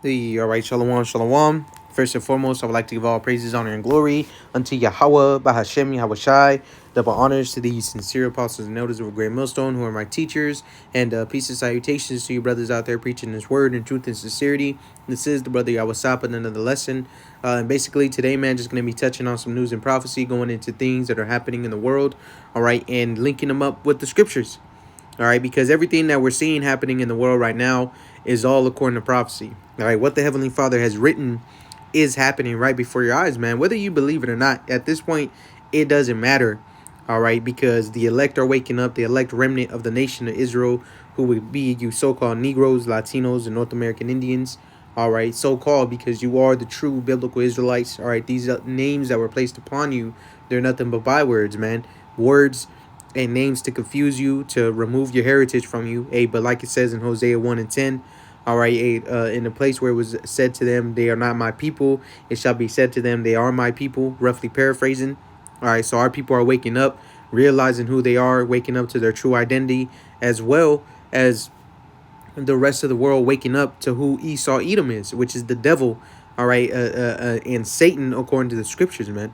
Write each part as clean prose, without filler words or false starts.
All right, shalom, shalom. First and foremost, I would like to give all praises, honor, and glory unto Yahweh, Bahashem, Yahushai. Double honors to these sincere apostles and elders of a great millstone who are my teachers, and peace and salutations to you brothers out there preaching this word in truth and sincerity. This is the brother Yawasap and another lesson. And basically today, man, just going to be touching on some news and prophecy, going into things that are happening in the world, all right, and linking them up with the scriptures. All right, because everything that we're seeing happening in the world right now is all according to prophecy. All right, what the Heavenly Father has written is happening right before your eyes, man. Whether you believe it or not, at this point, it doesn't matter. All right, because the elect are waking up, the elect remnant of the nation of Israel, who would be you so-called Negroes, Latinos, and North American Indians. All right, so-called because you are the true biblical Israelites. All right, these names that were placed upon you, they're nothing but bywords, man. Words and names to confuse you, to remove your heritage from you. But like it says in Hosea 1 and 10, all right, in the place where it was said to them, they are not my people, it shall be said to them, they are my people, roughly paraphrasing. All right, so our people are waking up, realizing who they are, waking up to their true identity, as well as the rest of the world waking up to who Esau Edom is, which is the devil, all right, and Satan, according to the scriptures, man.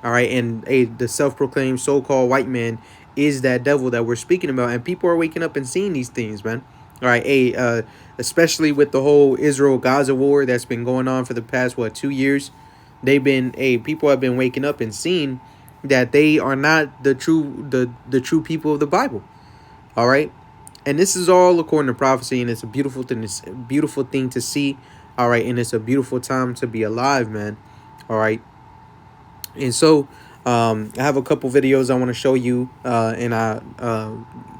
All right, and the self-proclaimed so-called white man is that devil that we're speaking about, and people are waking up and seeing these things, man. All right, especially with the whole Israel-Gaza war that's been going on for the past 2 years, people have been waking up and seeing that they are not the true people of the Bible. All right, and this is all according to prophecy, and it's a beautiful thing. It's a beautiful thing to see. All right, and it's a beautiful time to be alive, man. All right. And so I have a couple videos I want to show you, and I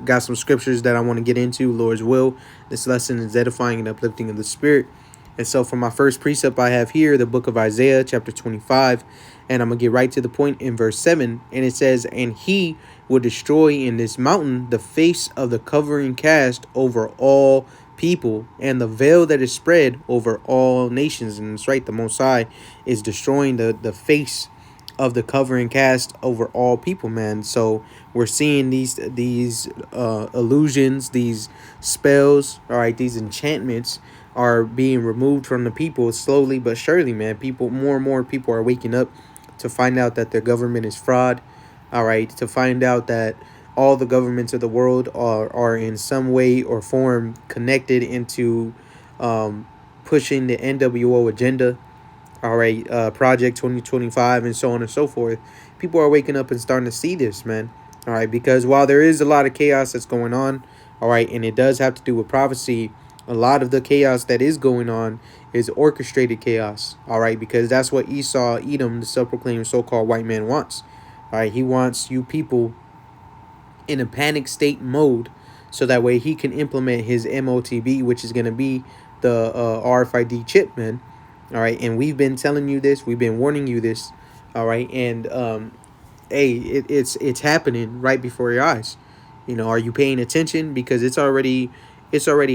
got some scriptures that I want to get into, Lord's will. This lesson is edifying and uplifting of the spirit. And so for my first precept, I have here the book of Isaiah, chapter 25, and I'm going to get right to the point in verse 7. And it says, "And he will destroy in this mountain the face of the covering cast over all people, and the veil that is spread over all nations." And it's right, the Most High is destroying the face of the covering cast over all people, man. So we're seeing these illusions, these spells, all right, these enchantments are being removed from the people slowly but surely, man. More and more people are waking up to find out that their government is fraud, all right, to find out that all the governments of the world are in some way or form connected into pushing the NWO agenda. All right, Project 2025 and so on and so forth. People are waking up and starting to see this, man. All right, because while there is a lot of chaos that's going on, all right, and it does have to do with prophecy, a lot of the chaos that is going on is orchestrated chaos. All right, because that's what Esau Edom, the self-proclaimed so-called white man, wants. All right, he wants you people in a panic state mode, so that way he can implement his MOTB, which is going to be the RFID chip, man. All right, and we've been telling you this, we've been warning you this, all right, and it's happening right before your eyes. You know, are you paying attention? Because it's already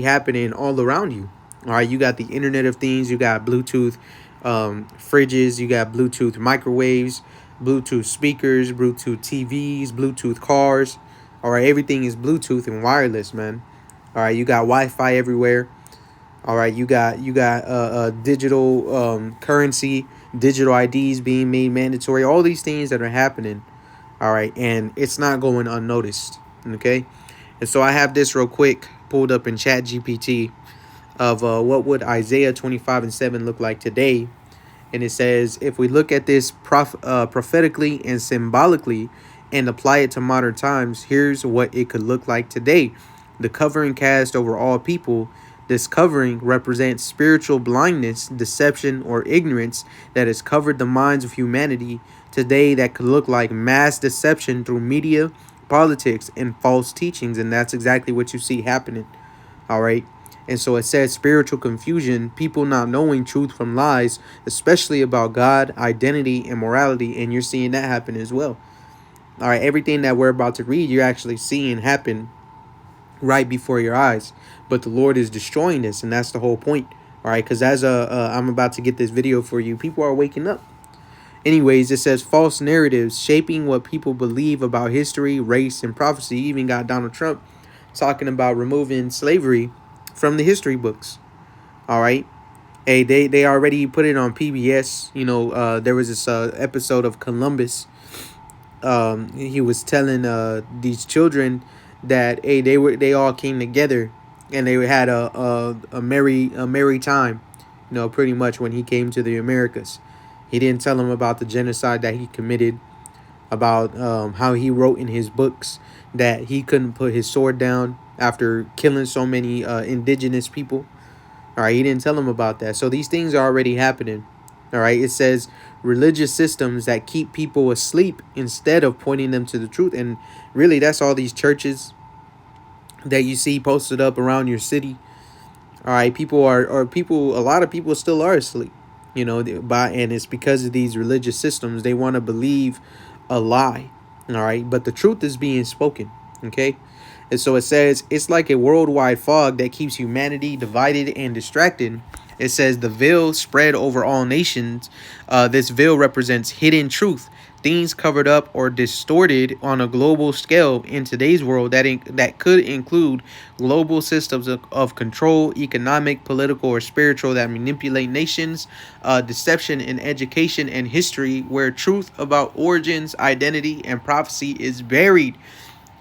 happening all around you. All right, you got the Internet of Things, you got Bluetooth fridges, you got Bluetooth microwaves, Bluetooth speakers, Bluetooth TVs, Bluetooth cars. All right, everything is Bluetooth and wireless, man. All right, you got Wi-Fi everywhere. All right, you got digital currency, digital IDs being made mandatory, all these things that are happening. All right, and it's not going unnoticed. Okay, and so I have this real quick pulled up in Chat GPT of what would Isaiah 25 and 7 look like today. And it says, if we look at this prophetically and symbolically and apply it to modern times, here's what it could look like today. The covering cast over all people. This covering represents spiritual blindness, deception, or ignorance that has covered the minds of humanity today. That could look like mass deception through media, politics, and false teachings. And that's exactly what you see happening. All right. And so it says spiritual confusion, people not knowing truth from lies, especially about God, identity, and morality. And you're seeing that happen as well. All right. Everything that we're about to read, you're actually seeing happen right before your eyes. But the Lord is destroying this, and that's the whole point. All right, because as I'm about to get this video for you, people are waking up. Anyways, it says false narratives shaping what people believe about history, race, and prophecy. You even got Donald Trump talking about removing slavery from the history books. All right, Hey, they already put it on PBS. There was this episode of Columbus. He was telling these children that hey, they all came together and they had a merry time. Pretty much when he came to the Americas. He didn't tell them about the genocide that he committed, about how he wrote in his books that he couldn't put his sword down after killing so many indigenous people. All right, he didn't tell them about that. So these things are already happening. All right, it says religious systems that keep people asleep instead of pointing them to the truth. And really, that's all these churches that you see posted up around your city. All right, people are people. A lot of people still are asleep. And it's because of these religious systems. They want to believe a lie. All right, but the truth is being spoken. Okay. And so it says it's like a worldwide fog that keeps humanity divided and distracted. It says the veil spread over all nations. This veil represents hidden truth, things covered up or distorted on a global scale in today's world that could include global systems of control, economic, political, or spiritual that manipulate nations, deception in education and history, where truth about origins, identity, and prophecy is buried.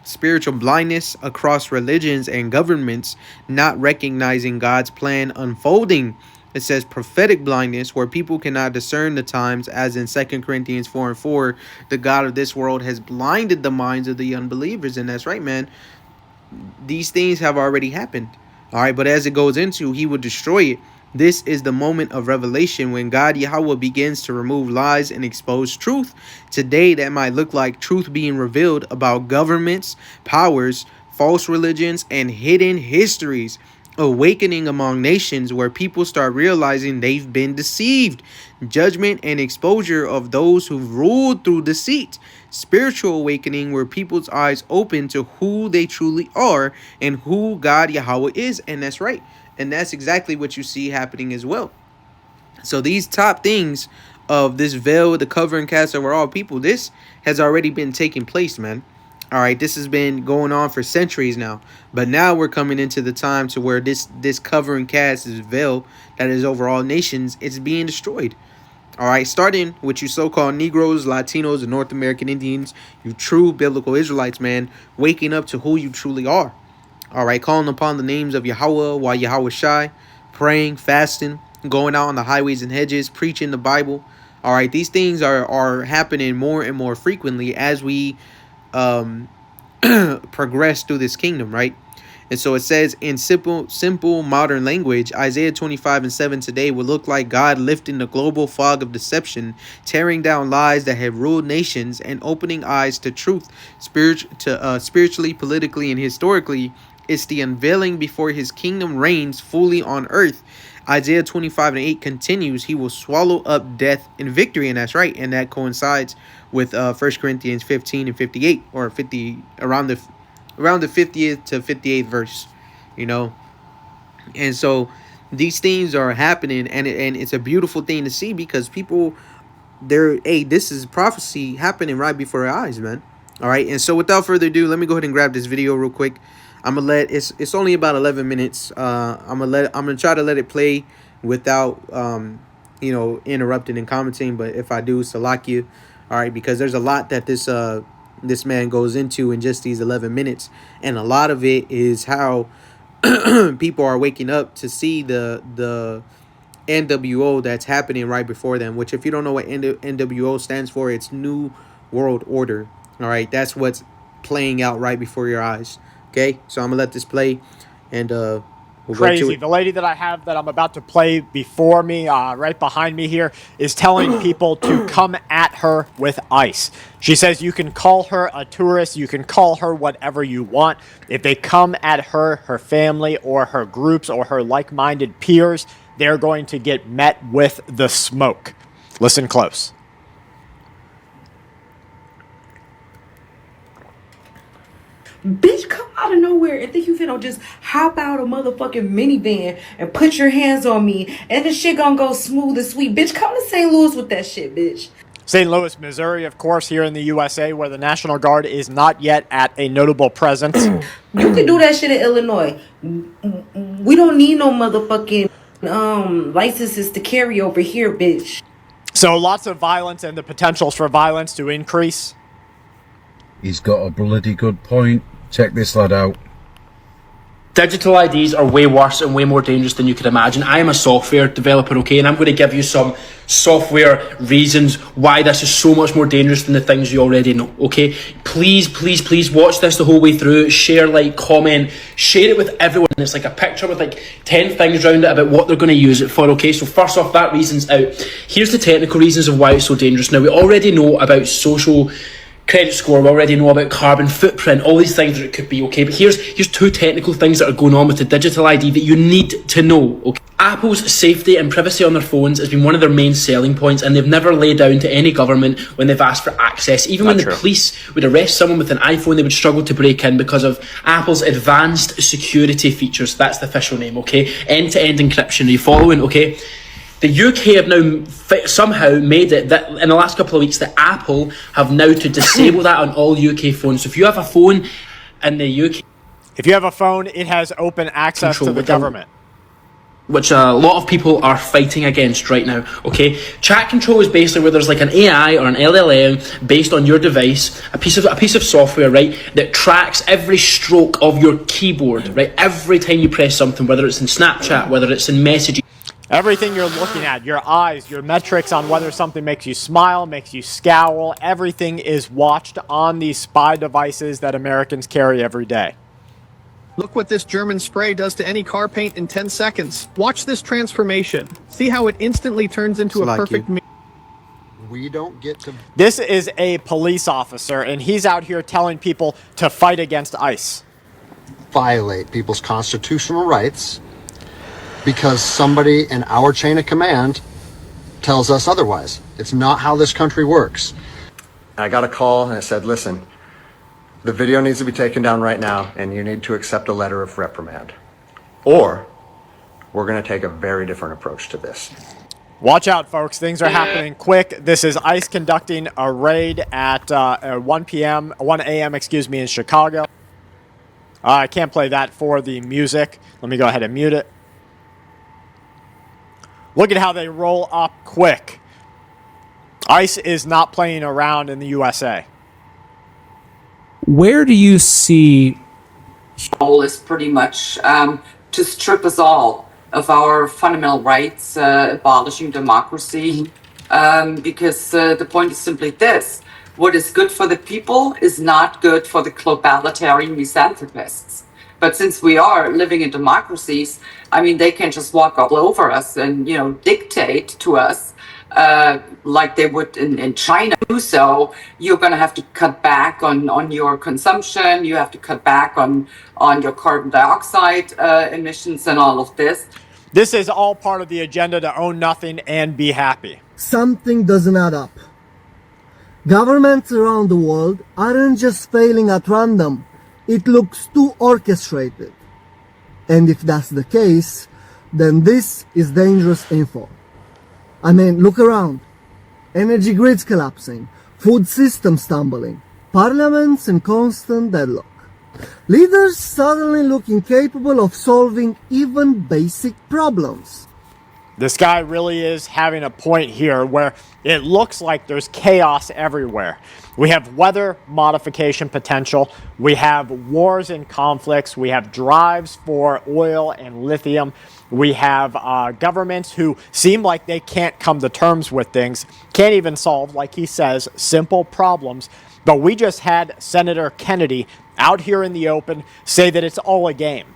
Spiritual blindness across religions and governments, not recognizing God's plan unfolding. It says prophetic blindness, where people cannot discern the times, as in 2 Corinthians 4:4, the God of this world has blinded the minds of the unbelievers. And that's right, man. These things have already happened. All right, but as it goes into, he will destroy it. This is the moment of revelation when God Yahweh begins to remove lies and expose truth. Today, that might look like truth being revealed about governments, powers, false religions, and hidden histories. Awakening among nations where people start realizing they've been deceived. Judgment and exposure of those who've ruled through deceit. Spiritual awakening where people's eyes open to who they truly are and who God Yahweh is. And that's right. And that's exactly what you see happening as well. So these top things of this veil, the cover and cast over all people, this has already been taking place, man. All right, this has been going on for centuries now. But now we're coming into the time to where this cover and cast, this veil that is over all nations, it's being destroyed. All right, starting with you so-called Negroes, Latinos, and North American Indians, you true biblical Israelites, man, waking up to who you truly are. All right, calling upon the names of Yahweh while Yahweh Shai, praying, fasting, going out on the highways and hedges, preaching the Bible. All right, these things are happening more and more frequently as we progress through this kingdom, right? And so it says in simple modern language, Isaiah 25:7 today will look like God lifting the global fog of deception, tearing down lies that have ruled nations, and opening eyes to truth, spiritually, politically, and historically. It's the unveiling before his kingdom reigns fully on earth. Isaiah 25:8 continues, he will swallow up death in victory. And that's right. And that coincides with 1 Corinthians 15:58, or 50, around the 50th to 58th verse, And so these things are happening, and it's a beautiful thing to see, because people, this is prophecy happening right before our eyes, man. All right. And so without further ado, let me go ahead and grab this video real quick. I'm gonna let it's only about 11 minutes. I'm gonna try to let it play without interrupting and commenting. But if I do, Salakia. All right, because there's a lot that this man goes into in just these 11 minutes, and a lot of it is how people are waking up to see the NWO that's happening right before them. Which, if you don't know what NWO stands for, it's New World Order. All right, that's what's playing out right before your eyes. Okay, so I'm gonna let this play, and we'll crazy. The lady that I have that I'm about to play before me, right behind me here, is telling people to come at her with ice. She says you can call her a tourist, you can call her whatever you want. If they come at her, her family, or her groups, or her like-minded peers, they're going to get met with the smoke. Listen close. Bitch, come out of nowhere and think you finna just hop out a motherfucking minivan and put your hands on me and the shit gonna go smooth and sweet. Bitch, come to St. Louis with that shit, bitch. St. Louis, Missouri, of course, here in the USA, where the National Guard is not yet at a notable presence. You can do that shit in Illinois. We don't need no motherfucking licenses to carry over here, bitch. So lots of violence and the potentials for violence to increase. He's got a bloody good point. Check this lad out. Digital IDs are way worse and way more dangerous than you could imagine. I am a software developer, okay, and I'm going to give you some software reasons why this is so much more dangerous than the things you already know, okay? Please, please, please watch this the whole way through. Share, like, comment, share it with everyone. It's like a picture with like 10 things around it about what they're going to use it for, okay? So first off, that reason's out. Here's the technical reasons of why it's so dangerous. Now, we already know about social credit score, we already know about carbon footprint, all these things that it could be, okay? But here's two technical things that are going on with the digital ID that you need to know, okay? Apple's safety and privacy on their phones has been one of their main selling points, and they've never laid down to any government when they've asked for access. Even when the police would arrest someone with an iPhone, they would struggle to break in because of Apple's advanced security features. That's the official name, okay? End-to-end encryption. Are you following, okay? The UK have now somehow made it that in the last couple of weeks that Apple have now to disable that on all UK phones. So if you have a phone in the UK... If you have a phone, it has open access to the government. Which a lot of people are fighting against right now, okay? Chat control is basically where there's like an AI or an LLM based on your device, a piece of software, right, that tracks every stroke of your keyboard, right? Every time you press something, whether it's in Snapchat, whether it's in messaging. Everything you're looking at, your eyes, your metrics on whether something makes you smile, makes you scowl, everything is watched on these spy devices that Americans carry every day. Look what this German spray does to any car paint in 10 seconds. Watch this transformation. See how it instantly turns into a perfect... We don't get to... This is a police officer, and he's out here telling people to fight against ICE. Violate people's constitutional rights because somebody in our chain of command tells us otherwise. It's not how this country works. I got a call and it said, listen, the video needs to be taken down right now and you need to accept a letter of reprimand. Or we're going to take a very different approach to this. Watch out, folks. Things are happening quick. This is ICE conducting a raid at 1 a.m., in Chicago. I can't play that for the music. Let me go ahead and mute it. Look at how they roll up quick. ICE is not playing around in the USA. Where do you see... goal is pretty much to strip us all of our fundamental rights, abolishing democracy, because the point is simply this. What is good for the people is not good for the globalitarian misanthropists. But since we are living in democracies, I mean, they can just walk all over us and, you know, dictate to us like they would in China. So you're going to have to cut back on your consumption. You have to cut back on your carbon dioxide emissions and all of this. This is all part of the agenda to own nothing and be happy. Something doesn't add up. Governments around the world aren't just failing at random. It looks too orchestrated. And if that's the case, then this is dangerous info. I mean, look around. Energy grids collapsing, food systems stumbling, parliaments in constant deadlock. Leaders suddenly look incapable of solving even basic problems. This guy really is having a point here where it looks like there's chaos everywhere. We have weather modification potential. We have wars and conflicts. We have drives for oil and lithium. We have governments who seem like they can't come to terms with things, can't even solve, like he says, simple problems. But we just had Senator Kennedy out here in the open say that it's all a game.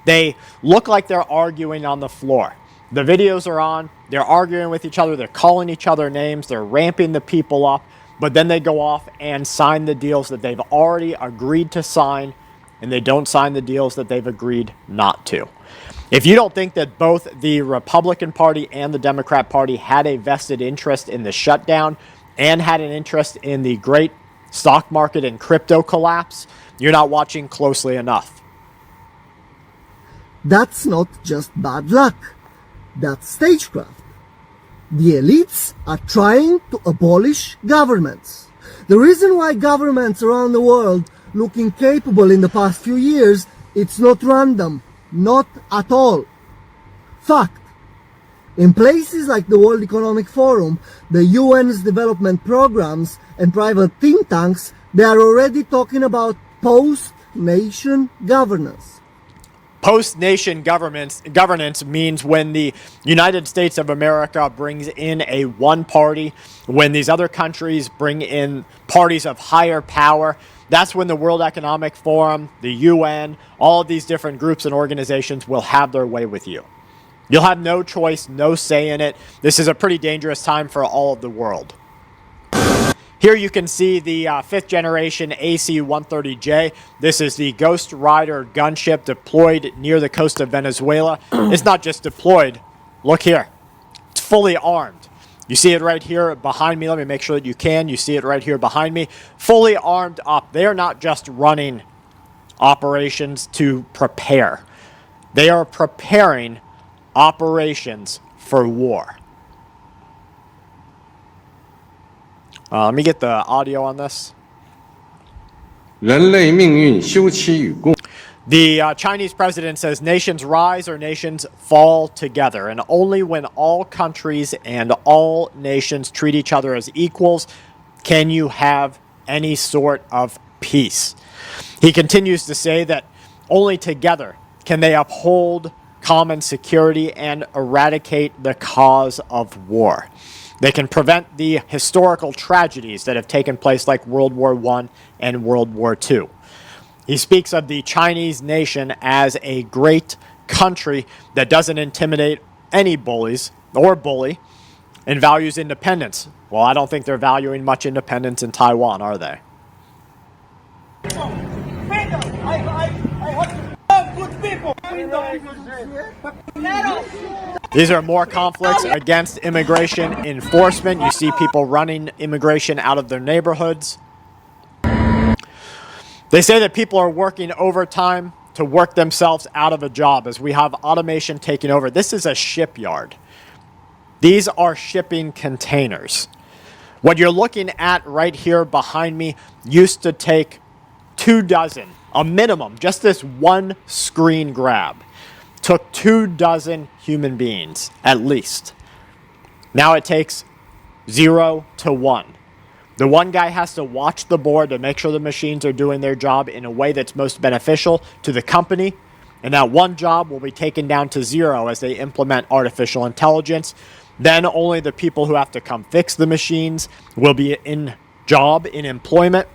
They look like they're arguing on the floor. The videos are on, they're arguing with each other, they're calling each other names, they're ramping the people up, but then they go off and sign the deals that they've already agreed to sign, and they don't sign the deals that they've agreed not to. If you don't think that both the Republican Party and the Democrat Party had a vested interest in the shutdown and had an interest in the great stock market and crypto collapse, you're not watching closely enough. That's not just bad luck. That's stagecraft. The elites are trying to abolish governments. The reason why governments around the world look incapable in the past few years, it's not random. Not at all. Fact. In places like the World Economic Forum, the UN's development programs, and private think tanks, they are already talking about post-nation governance. Post-nation governance means when the United States of America brings in a one party, when these other countries bring in parties of higher power, that's when the World Economic Forum, the UN, all of these different groups and organizations will have their way with you. You'll have no choice, no say in it. This is a pretty dangerous time for all of the world. Here you can see the fifth generation AC-130J. This is the Ghost Rider gunship deployed near the coast of Venezuela. It's not just deployed. Look here. It's fully armed. You see it right here behind me. Let me make sure that you can. You see it right here behind me. Fully armed up. They are not just running operations to prepare. They are preparing operations for war. Let me get the audio on this. The Chinese president says nations rise or nations fall together, and only when all countries and all nations treat each other as equals can you have any sort of peace. He continues to say that only together can they uphold common security and eradicate the cause of war. They can prevent the historical tragedies that have taken place like World War I and World War II. He speaks of the Chinese nation as a great country that doesn't intimidate any bullies or bully and values independence. Well, I don't think they're valuing much independence in Taiwan, are they? These are more conflicts against immigration enforcement. You see people running immigration out of their neighborhoods. They say that people are working overtime to work themselves out of a job as we have automation taking over. This is a shipyard. These are shipping containers. What you're looking at right here behind me used to take 24, a minimum, just this one screen grab took 24 human beings, at least. Now it takes 0 to 1. The one guy has to watch the board to make sure the machines are doing their job in a way that's most beneficial to the company, and that one job will be taken down to 0 as they implement artificial intelligence. Then only the people who have to come fix the machines will be in employment,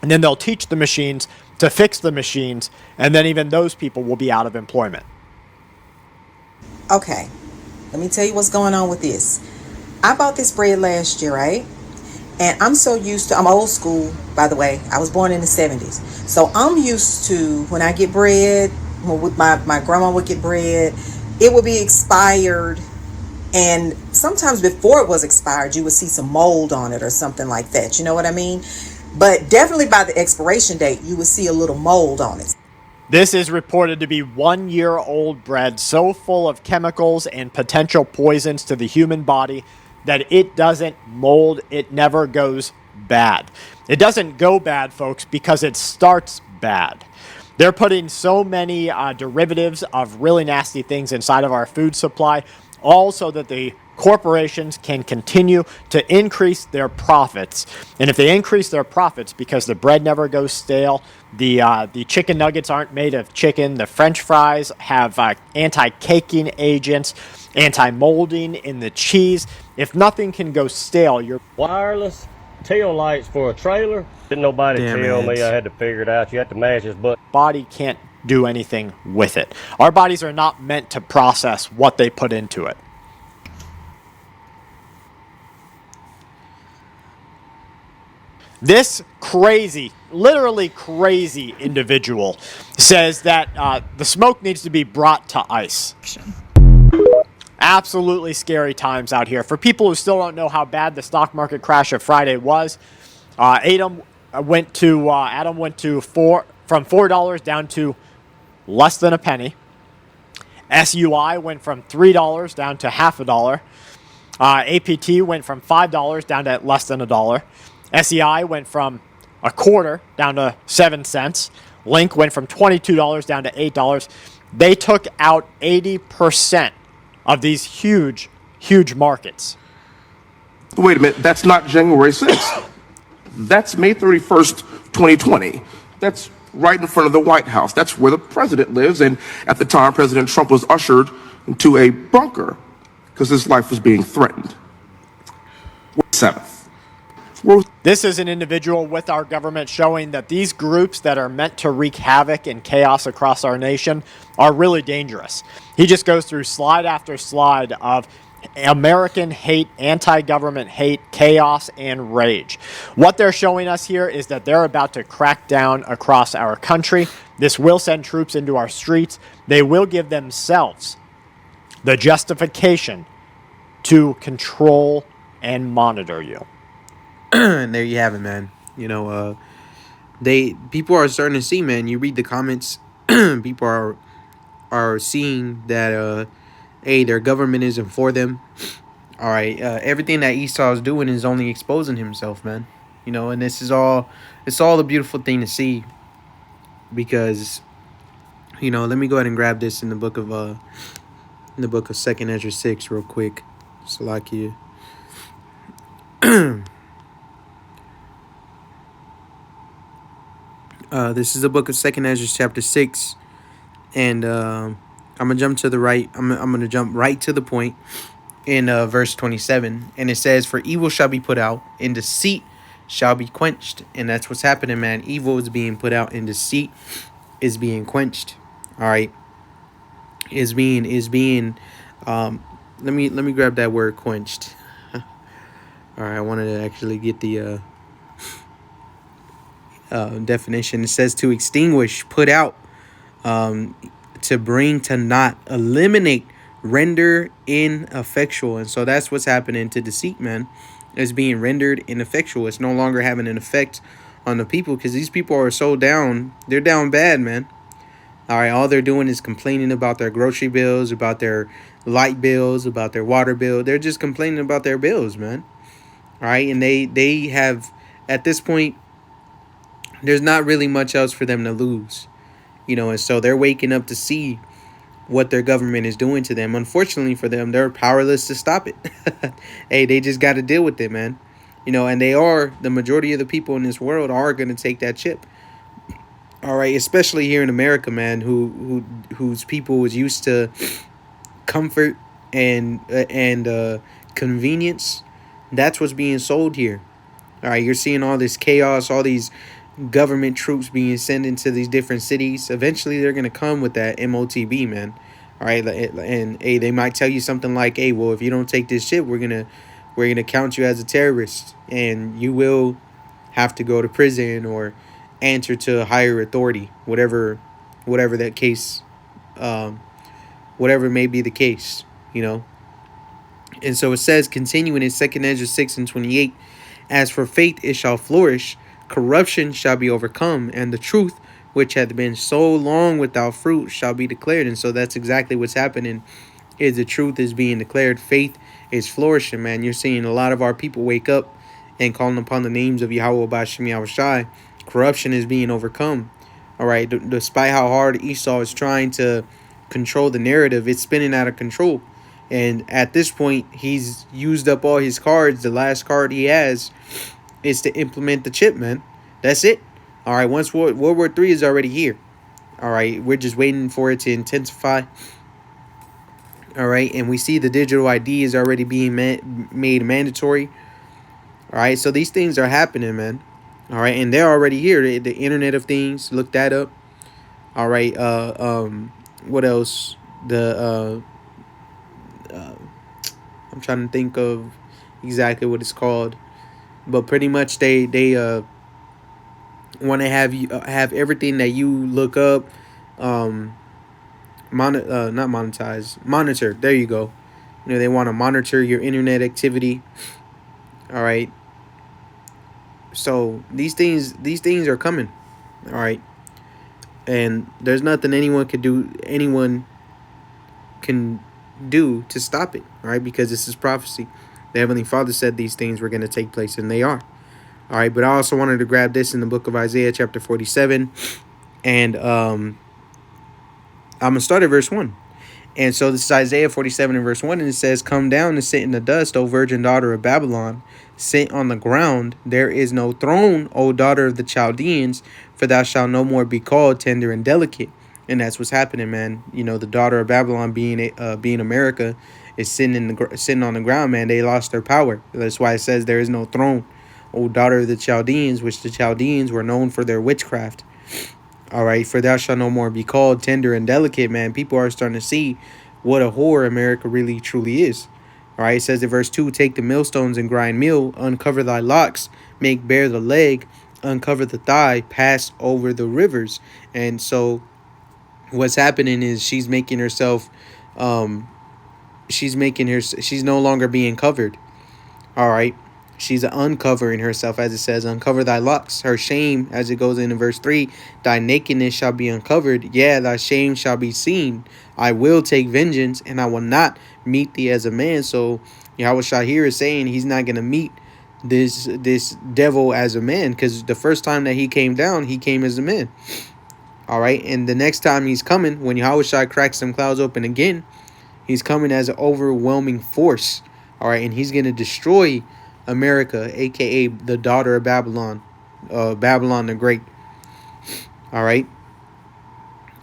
and then they'll teach the machines to fix the machines, and then even those people will be out of employment. Okay, let me tell you what's going on with this. I bought this bread last year, right? And I'm so used to, I'm old school, by the way. I was born in the 70s. So I'm used to when I get bread, when my grandma would get bread, it would be expired. And sometimes before it was expired, you would see some mold on it or something like that. You know what I mean? But definitely by the expiration date, you would see a little mold on it. This is reported to be 1-year-old bread so full of chemicals and potential poisons to the human body that it doesn't mold, it never goes bad. It doesn't go bad, folks, because it starts bad. They're putting so many derivatives of really nasty things inside of our food supply, all so that the corporations can continue to increase their profits. And if they increase their profits because the bread never goes stale, the chicken nuggets aren't made of chicken, the French fries have anti-caking agents, anti-molding in the cheese. If nothing can go stale, you're wireless tail lights for a trailer. Didn't nobody tell me. I had to figure it out. You have to mash his butt. Body can't do anything with it. Our bodies are not meant to process what they put into it. This crazy, literally crazy individual says that the smoke needs to be brought to ice. Absolutely scary times out here. For people who still don't know how bad the stock market crash of Friday was, Adam went to from $4 down to less than a penny. SUI went from $3 down to half a dollar. APT went from $5 down to less than a dollar. SEI went from a quarter down to 7 cents. Link went from $22 down to $8. They took out 80% of these huge, huge markets. Wait a minute, that's not January 6th. That's May 31st, 2020. That's right in front of the White House. That's where the president lives. And at the time, President Trump was ushered into a bunker because his life was being threatened. 7th. This is an individual with our government showing that these groups that are meant to wreak havoc and chaos across our nation are really dangerous. He just goes through slide after slide of American hate, anti-government hate, chaos, and rage. What they're showing us here is that they're about to crack down across our country. This will send troops into our streets. They will give themselves the justification to control and monitor you. And there you have it, man. You know, people are starting to see, man. You read the comments, people are seeing that hey, their government isn't for them. All right, everything that Esau is doing is only exposing himself, man. You know, and it's all a beautiful thing to see, because, you know, let me go ahead and grab this in the book of 2nd Ezra 6 real quick. Salakia. This is the book of 2nd Ezra chapter 6, and I'm gonna jump to the right. I'm gonna jump right to the point in verse 27, and it says, "For evil shall be put out, and deceit shall be quenched." And that's what's happening, man. Evil is being put out, and deceit is being quenched. All right, is being let me grab that word, quenched. All right, I wanted to actually get the definition. It says to extinguish, put out, to bring to naught, eliminate, render ineffectual. And so that's what's happening to deceit, man. It's being rendered ineffectual. It's no longer having an effect on the people, because these people are so down. They're down bad, man. All right, all they're doing is complaining about their grocery bills, about their light bills, about their water bill. They're just complaining about their bills, man. All right, and they have, at this point, there's not really much else for them to lose, you know, and so they're waking up to see what their government is doing to them. Unfortunately for them, they're powerless to stop it. Hey, they just got to deal with it, man. You know, and the majority of the people in this world are going to take that chip. All right, especially here in America, man, whose people is used to comfort and convenience. That's what's being sold here. All right, you're seeing all this chaos, all these government troops being sent into these different cities. Eventually they're going to come with that MOTB, man. All right, and hey, they might tell you something like, hey, well, if you don't take this shit, we're gonna count you as a terrorist, and you will have to go to prison or answer to a higher authority, whatever that case, whatever may be the case, you know. And so it says, continuing in 2nd Ezra 6 and 28, as for faith, it shall flourish, corruption shall be overcome, and the truth, which hath been so long without fruit, shall be declared. And so that's exactly what's happening, is the truth is being declared. Faith is flourishing, man. You're seeing a lot of our people wake up and calling upon the names of Yahweh Ba'Shem Yahushai. Corruption is being overcome. All right, despite how hard Esau is trying to control the narrative, it's spinning out of control. And at this point, he's used up all his cards. The last card he has is to implement the chip, man. That's it. All right, once World War III is already here. All right, we're just waiting for it to intensify. All right, and we see the digital ID is already being made mandatory. All right, so these things are happening, man. All right, and they're already here. The Internet of Things, look that up. All right, what else? I'm trying to think of exactly what it's called, but pretty much they want to have you have everything that you look up, monitor. There you go. You know, they want to monitor your internet activity. All right. So these things are coming. All right. And there's nothing anyone can do to stop it. All right, because this is prophecy. The Heavenly Father said these things were going to take place, and they are. All right, but I also wanted to grab this in the book of Isaiah chapter 47, and I'm going to start at verse 1. And so this is Isaiah 47 and verse 1, and it says, "Come down and sit in the dust, O virgin daughter of Babylon. Sit on the ground. There is no throne, O daughter of the Chaldeans, for thou shalt no more be called tender and delicate." And that's what's happening, man. You know, the daughter of Babylon, being America, is sitting on the ground, man. They lost their power. That's why it says there is no throne, O daughter of the Chaldeans, which the Chaldeans were known for their witchcraft. All right, for thou shalt no more be called tender and delicate, man. People are starting to see what a whore America really truly is. All right, it says in verse 2, "Take the millstones and grind meal, uncover thy locks, make bare the leg, uncover the thigh, pass over the rivers." And so what's happening is she's making herself, she's no longer being covered. All right. She's uncovering herself, as it says, "Uncover thy locks." Her shame, as it goes in verse 3, "Thy nakedness shall be uncovered. Yeah, thy shame shall be seen. I will take vengeance, and I will not meet thee as a man." So Yahushua here is saying he's not going to meet this devil as a man, because the first time that he came down, he came as a man. All right. And the next time he's coming, when Yahushua cracks some clouds open again, he's coming as an overwhelming force. All right. And he's going to destroy America, aka the daughter of Babylon, Babylon the Great. All right.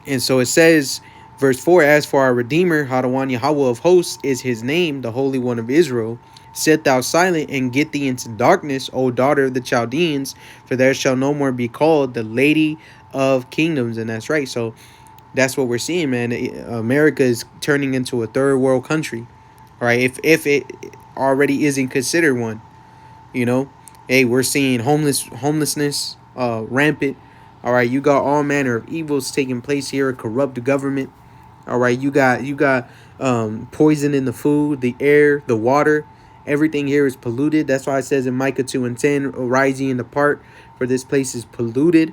And so it says, verse 4, "As for our Redeemer, Hadawan Yahweh of hosts is his name, the Holy One of Israel. Sit thou silent and get thee into darkness, O daughter of the Chaldeans, for there shall no more be called the Lady of Kingdoms." And that's right. So that's what we're seeing, man. America is turning into a third world country. All right. If it already isn't considered one. You know, hey, we're seeing homelessness rampant. All right, you got all manner of evils taking place here, a corrupt government. All right, you got poison in the food, the air, the water. Everything here is polluted. That's why it says in Micah 2 and 10, "Arise ye and depart, for this place is polluted."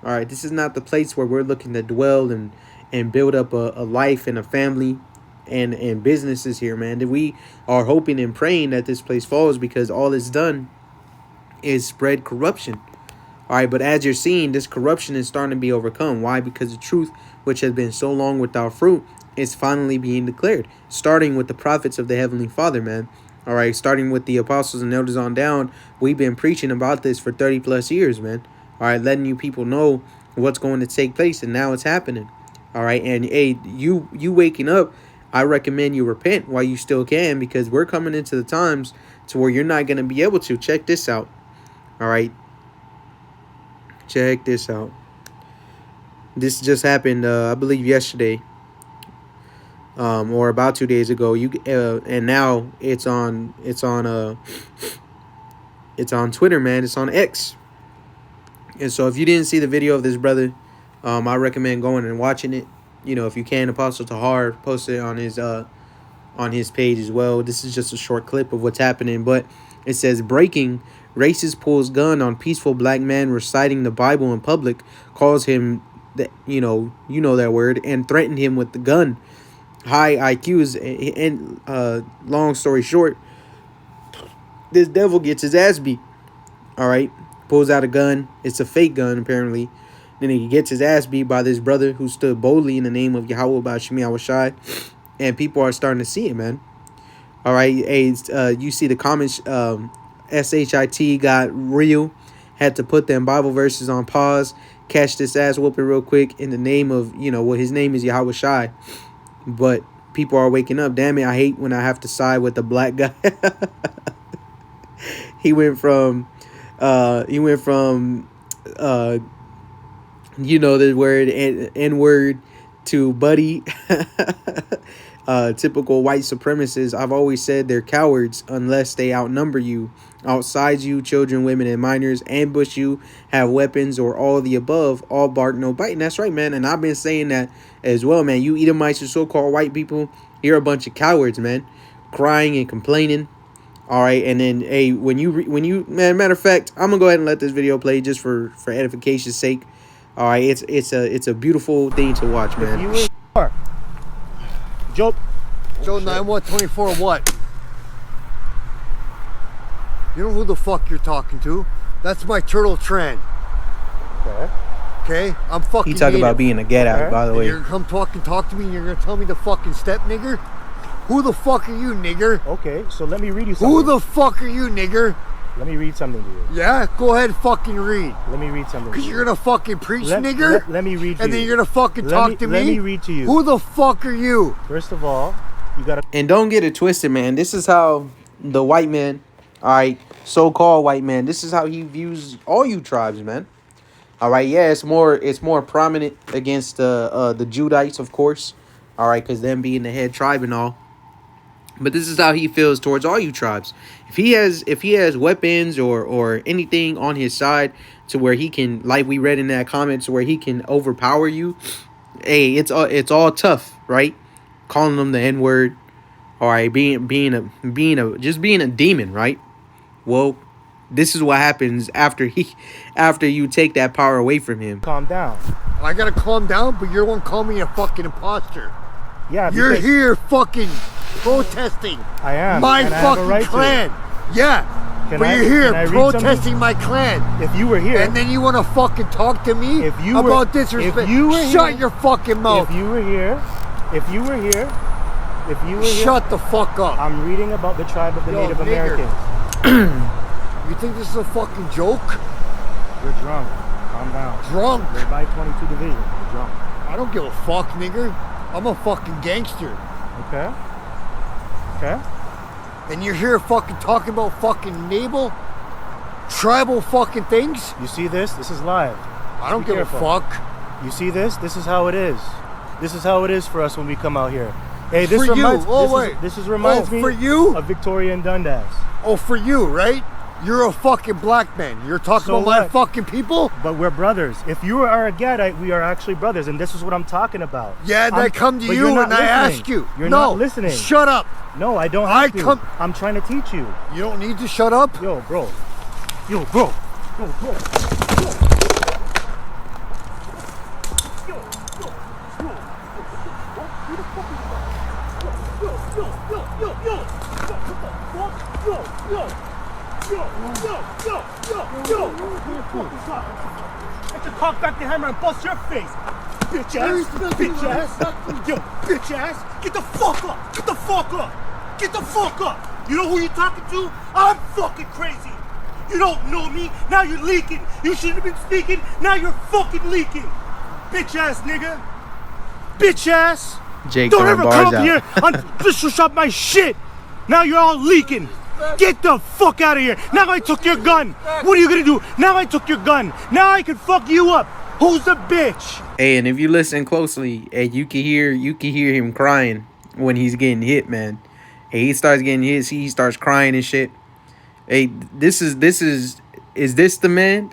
All right, this is not the place where we're looking to dwell and build up a life and a family and businesses here, man. That we are hoping and praying that this place falls, because all it's done is spread corruption. All right, but as you're seeing, this corruption is starting to be overcome. Why? Because the truth, which has been so long without fruit, is finally being declared, starting with the prophets of the Heavenly Father, man. All right, starting with the apostles and elders on down. We've been preaching about this for 30 plus years, man. All right, letting you people know what's going to take place, and now it's happening. All right, and hey, you waking up, I recommend you repent while you still can, because we're coming into the times to where you're not going to be able to. Check this out. All right. Check this out. This just happened, I believe, yesterday, or about 2 days ago. And now it's on Twitter, man. It's on X. And so if you didn't see the video of this brother, I recommend going and watching it. You know, if you can, Apostle Tahar posted it on his page as well. This is just a short clip of what's happening, but it says, "Breaking: Racist pulls gun on peaceful black man reciting the Bible in public, calls him that you know that word, and threatened him with the gun. High IQs." And long story short, this devil gets his ass beat. All right, pulls out a gun. It's a fake gun apparently. Then he gets his ass beat by this brother who stood boldly in the name of Yahweh Bashimi Awashai. And people are starting to see it, man. All right. Hey, you see the comments. SHIT got real. Had to put them Bible verses on pause. Catch this ass whooping real quick in the name of, what his name is, Yahweh Shai. But people are waking up. Damn it, I hate when I have to side with the black guy. He went from the word N-word to buddy. Typical white supremacists. I've always said they're cowards unless they outnumber you, outsize you, children, women, and minors, ambush you, have weapons, or all the above, all bark, no bite. And that's right, man. And I've been saying that as well, man. You Edomites or so-called white people, you're a bunch of cowards, man. Crying and complaining. All right, and then, hey, when you matter of fact, I'm gonna go ahead and let this video play just for edification's sake. All right, it's a beautiful thing to watch, man. Joe 9124 what? You know who the fuck you're talking to? That's my turtle trend. Okay. Okay? I'm fucking He talk native. about being a get out, by the And way. you're gonna come talk to me and you're gonna tell me to fucking step, nigger? Who the fuck are you, nigger? Okay, so let me read you something. Who the fuck are you, nigger? Let me read something to you. Yeah, go ahead, fucking read. Let me read something. Cause you're gonna fucking preach, nigger. Let me read to and you. then you're gonna fucking talk to me. Let me read to you. Who the fuck are you? First of all, you gotta. And don't get it twisted, man. This is how the white man, all right, so-called white man, this is how he views all you tribes, man. All right, yeah, it's more prominent against the Judites, of course. All right, because them being the head tribe and all. But this is how he feels towards all you tribes. If he has weapons or anything on his side to where he can, like we read in that comment, to where he can overpower you, hey, it's all tough, right? Calling them the N-word, all right, being a demon, right? Well, this is what happens after you take that power away from him. Calm down. I gotta calm down, but you're one call me a fucking imposter. Yeah, you're here fucking protesting. I am. My and I have a fucking right to. clan. Yeah. Can But I- you're here can I read protesting something? my clan. If you were here, and then you want to fucking talk to me if you were, about disrespect. if you were Shut here, your fucking mouth. If you were here, shut the fuck up. I'm reading about the tribe of the Yo, Native nigger. Americans. You think this is a fucking joke? You're drunk. Calm down. Drunk? You're by 22 Division. You're drunk. I don't give a fuck, nigger. I'm a fucking gangster. Okay. Okay. And you're here fucking talking about fucking naval, tribal fucking things? You see this? This is live. I don't Be give careful. a fuck. You see this? This is how it is. This is how it is for us when we come out here. Hey, this For you. reminds Oh, this wait. Is, this is reminds Oh, me for you? of Victoria and Dundas. Oh, for you, right? You're a fucking black man. You're talking So about my what? fucking people? But we're brothers. If you are a Gadite, we are actually brothers, and this is what I'm talking about. Yeah, and I come to but you you're not and I listening. ask you. You're No, not listening. Shut up. No, I don't have to. I'm trying to teach you. You don't need to shut up? Yo, bro. Yo, bro. Yo, bro. Get your cock back the hammer and bust your face. Bitch ass. Bitch ass. Yo, bitch ass. Get the fuck up. Get the fuck up. Get the fuck up. You know who you talking to? I'm fucking crazy. You don't know me. Now you're leaking. You should have been speaking. Now you're fucking leaking. Bitch ass nigga. Bitch ass. Jake Don't throwing ever bars come up out. here and disrespect my shit. Now you're all leaking. Get the fuck out of here. Now I took your gun. What are you gonna do? Now I took your gun. Now I can fuck you up. Who's the bitch? Hey, and if you listen closely, hey, you can hear him crying when he's getting hit, man. Hey, he starts getting hit, he starts crying and shit. Hey, is this the man?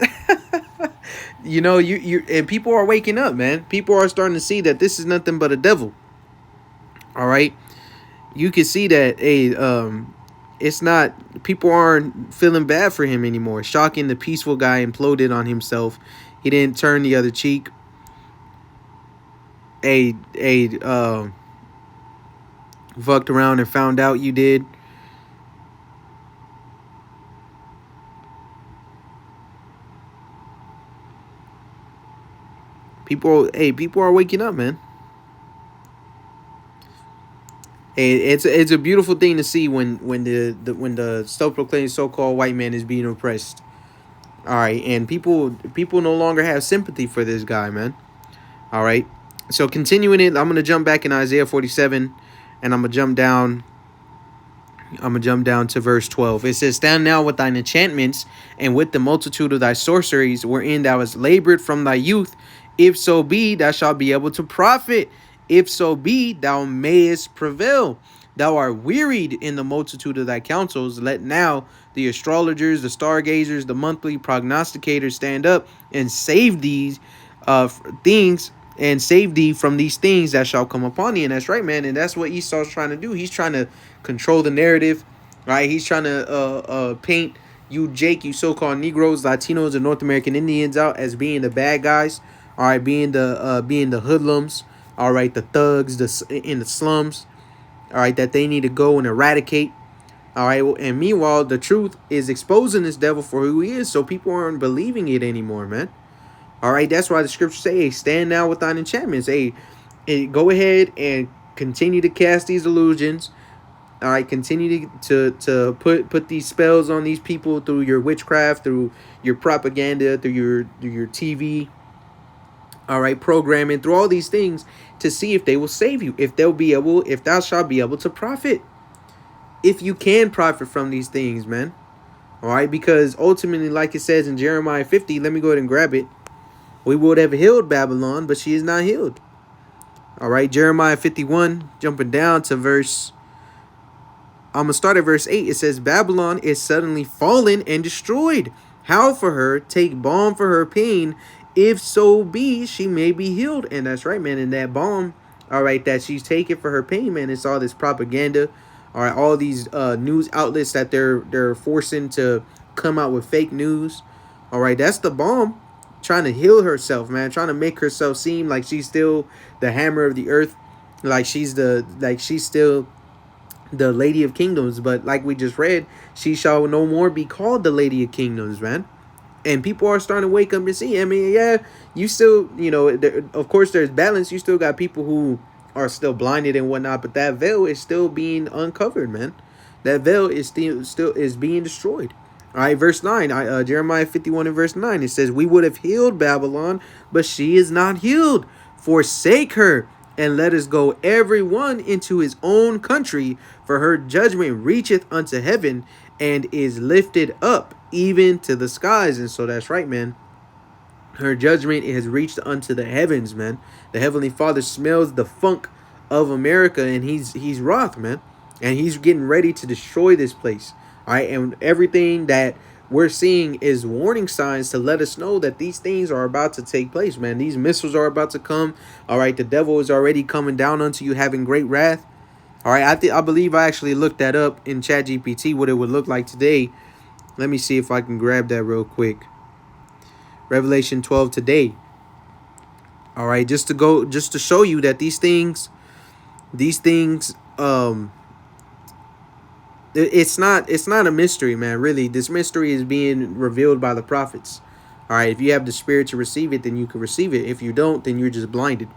You know, you and people are waking up, man. People are starting to see that this is nothing but a devil. All right, you can see that. Hey, it's not. People aren't feeling bad for him anymore. Shocking, the peaceful guy imploded on himself. He didn't turn the other cheek. Fucked around and found out you did. People are waking up, man. Hey, it's a beautiful thing to see when the self-proclaimed so-called white man is being oppressed. All right, and people no longer have sympathy for this guy, man. All right, so continuing it, I'm gonna jump back in Isaiah 47, and I'm gonna jump down to verse 12. It says, "Stand now with thine enchantments and with the multitude of thy sorceries, wherein thou hast labored from thy youth. If so be, thou shalt be able to profit. If so be, thou mayest prevail. Thou art wearied in the multitude of thy counsels. Let now the astrologers, the stargazers, the monthly prognosticators stand up and save these things, and save thee from these things that shall come upon thee." And that's right, man. And that's what Esau's trying to do. He's trying to control the narrative, right? He's trying to paint you, Jake, you so-called Negroes, Latinos, and North American Indians out as being the bad guys. All right, being the hoodlums. All right, the thugs, in the slums. All right, that they need to go and eradicate. All right, and meanwhile, the truth is exposing this devil for who he is, so people aren't believing it anymore, man. All right, that's why the scriptures say, hey, stand now with thine enchantments. Hey, go ahead and continue to cast these illusions. All right, continue to put these spells on these people through your witchcraft, through your propaganda, through your TV. All right, programming, through all these things to see if they will save you, if thou shalt be able to profit, if you can profit from these things, man. All right, because ultimately, like it says in Jeremiah 50, let me go ahead and grab it. We would have healed Babylon, but she is not healed. All right, Jeremiah 51, jumping down to I'm going to start at verse 8. It says, Babylon is suddenly fallen and destroyed. Howl for her, take balm for her pain, if so be she may be healed. And that's right, man. And that balm, all right, that she's taking for her pain, man, it's all this propaganda. All right, all these news outlets that they're forcing to come out with fake news. All right, that's the balm. Trying to heal herself, man, trying to make herself seem like she's still the hammer of the earth, like she's still the Lady of Kingdoms. But like we just read, she shall no more be called the Lady of Kingdoms, man. And people are starting to wake up and see. I mean, yeah, you still, of course there's balance. You still got people who are still blinded and whatnot, but that veil is still being uncovered, man. That veil is still is being destroyed. All right, verse 9, Jeremiah 51 and verse 9, it says, we would have healed Babylon, but she is not healed. Forsake her, and let us go every one into his own country, for her judgment reacheth unto heaven, and is lifted up even to the skies. And so that's right, man. Her judgment has reached unto the heavens, man. The Heavenly Father smells the funk of America, and he's wroth, man. And he's getting ready to destroy this place. All right, and everything that we're seeing is warning signs to let us know that these things are about to take place, man. These missiles are about to come. All right, the devil is already coming down unto you, having great wrath. All right, I believe I actually looked that up in ChatGPT, what it would look like today. Let me see if I can grab that real quick. Revelation 12 today. All right, just to show you that these things, it's not a mystery, man. Really, this mystery is being revealed by the prophets. All right, if you have the spirit to receive it, then you can receive it. If you don't, then you're just blinded.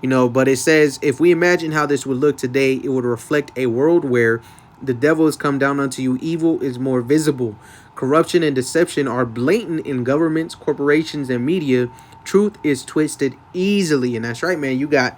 But it says, if we imagine how this would look today, it would reflect a world where the devil has come down unto you. Evil is more visible. Corruption and deception are blatant in governments, corporations, and media. Truth is twisted easily. And that's right, man. You got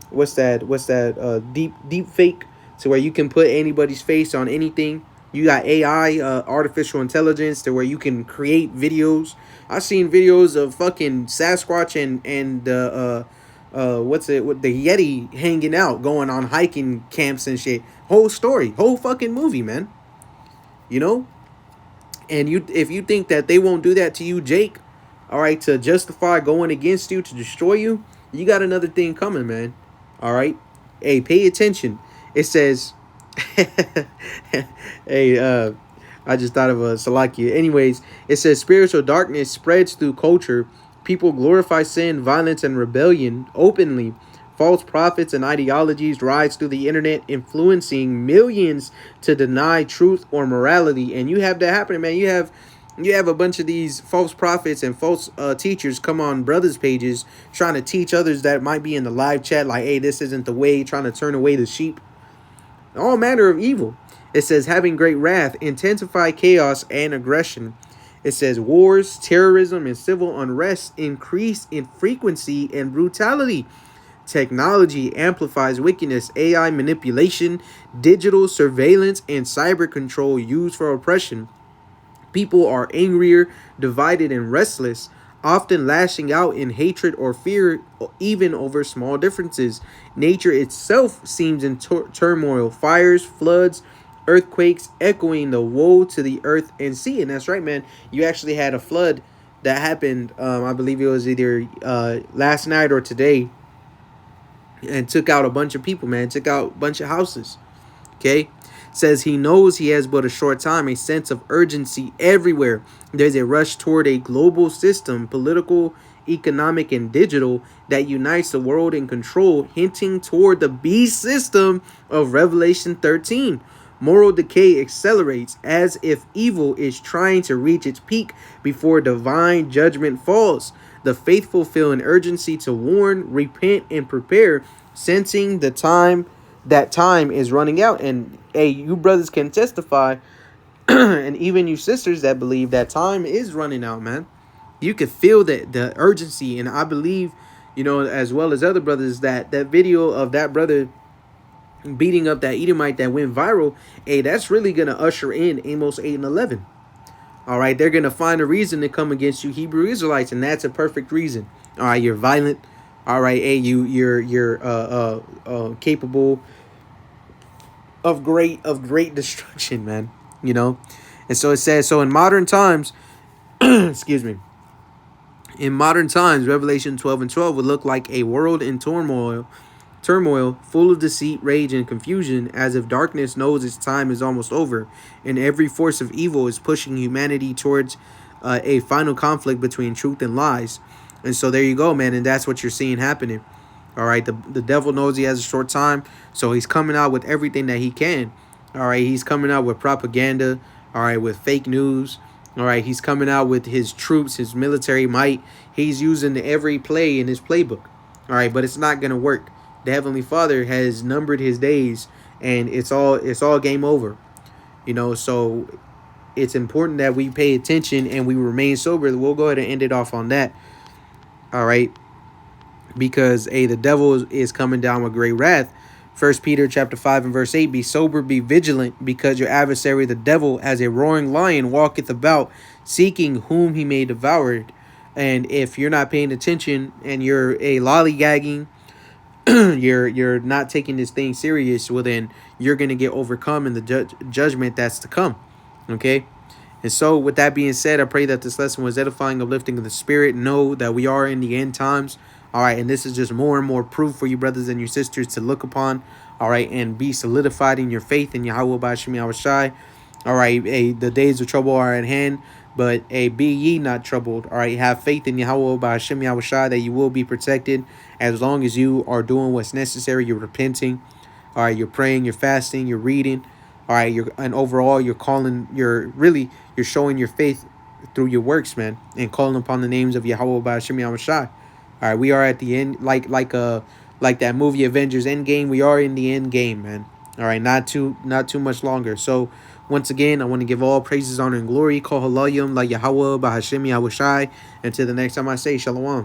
what's that deep fake, to where you can put anybody's face on anything. You got AI, artificial intelligence, to where you can create videos. I've seen videos of fucking Sasquatch and the Yeti hanging out, going on hiking camps and shit. Whole story, whole fucking movie, man. And if you think that they won't do that to you, Jake, all right, to justify going against you, to destroy you, you got another thing coming, man. All right, hey, pay attention. It says, hey, I just thought of a Salakia. Anyways, it says spiritual darkness spreads through culture. People glorify sin, violence, and rebellion openly. False prophets and ideologies rise through the internet, influencing millions to deny truth or morality. And you have that happening, man. You have a bunch of these false prophets and false teachers come on brothers' pages trying to teach others that might be in the live chat, like, hey, this isn't the way, trying to turn away the sheep. All manner of evil. It says, having great wrath, intensify chaos and aggression. It says, wars, terrorism, and civil unrest increase in frequency and brutality. Technology amplifies wickedness, AI manipulation, digital surveillance, and cyber control used for oppression. People are angrier, divided, and restless, often lashing out in hatred or fear, even over small differences. Nature itself seems in turmoil. Fires, floods, earthquakes, echoing the woe to the earth and sea. And that's right, man. You actually had a flood that happened, I believe it was either last night or today, and took out a bunch of people, man. Took out a bunch of houses. Okay? Says he knows he has but a short time, a sense of urgency everywhere. There's a rush toward a global system, political, economic, and digital, that unites the world in control, hinting toward the beast system of Revelation 13. Moral decay accelerates as if evil is trying to reach its peak before divine judgment falls. The faithful feel an urgency to warn, repent, and prepare, sensing that time is running out. And hey, you brothers can testify, and even you sisters that believe that time is running out, man. You could feel the urgency, and I believe, as well as other brothers, that video of that brother beating up that Edomite that went viral, hey, that's really gonna usher in Amos 8 and 11. All right, they're gonna find a reason to come against you, Hebrew Israelites, and that's a perfect reason. All right, you're violent. All right, hey, you're capable of great destruction, man. And so it says, so in modern times, excuse me. In modern times, Revelation 12 and 12 would look like a world in turmoil, full of deceit, rage, and confusion, as if darkness knows its time is almost over, and every force of evil is pushing humanity towards a final conflict between truth and lies. And so there you go, man, and that's what you're seeing happening. All right, the devil knows he has a short time, so he's coming out with everything that he can. All right, he's coming out with propaganda, all right, with fake news. All right, he's coming out with his troops, his military might. He's using every play in his playbook. All right, but it's not going to work. The Heavenly Father has numbered his days, and it's all game over. So it's important that we pay attention and we remain sober. We'll go ahead and end it off on that. All right, because the devil is coming down with great wrath. 1 Peter chapter 5 and verse 8, be sober, be vigilant, because your adversary the devil, as a roaring lion, walketh about, seeking whom he may devour. And if you're not paying attention and you're lollygagging, you're not taking this thing serious, well then you're going to get overcome in the judgment that's to come. Okay? And so with that being said, I pray that this lesson was edifying, uplifting of the spirit. Know that we are in the end times. All right, and this is just more and more proof for you brothers and your sisters to look upon. All right, and be solidified in your faith in Yahweh B'Shem Yahushai. All right, the days of trouble are at hand, but be ye not troubled. All right, have faith in Yahweh B'Shem Yahushai that you will be protected as long as you are doing what's necessary. You're repenting. All right, you're praying, you're fasting, you're reading. All right, and overall you're showing your faith through your works, man, and calling upon the names of Yahweh B'Shem Yahushai. All right, we are at the end, like that movie Avengers Endgame. We are in the end game, man. All right, not too much longer. So once again, I want to give all praises, honor, and glory. Call halayim la Yahweh B'Hashem Yahushai. Until the next time I say shalom.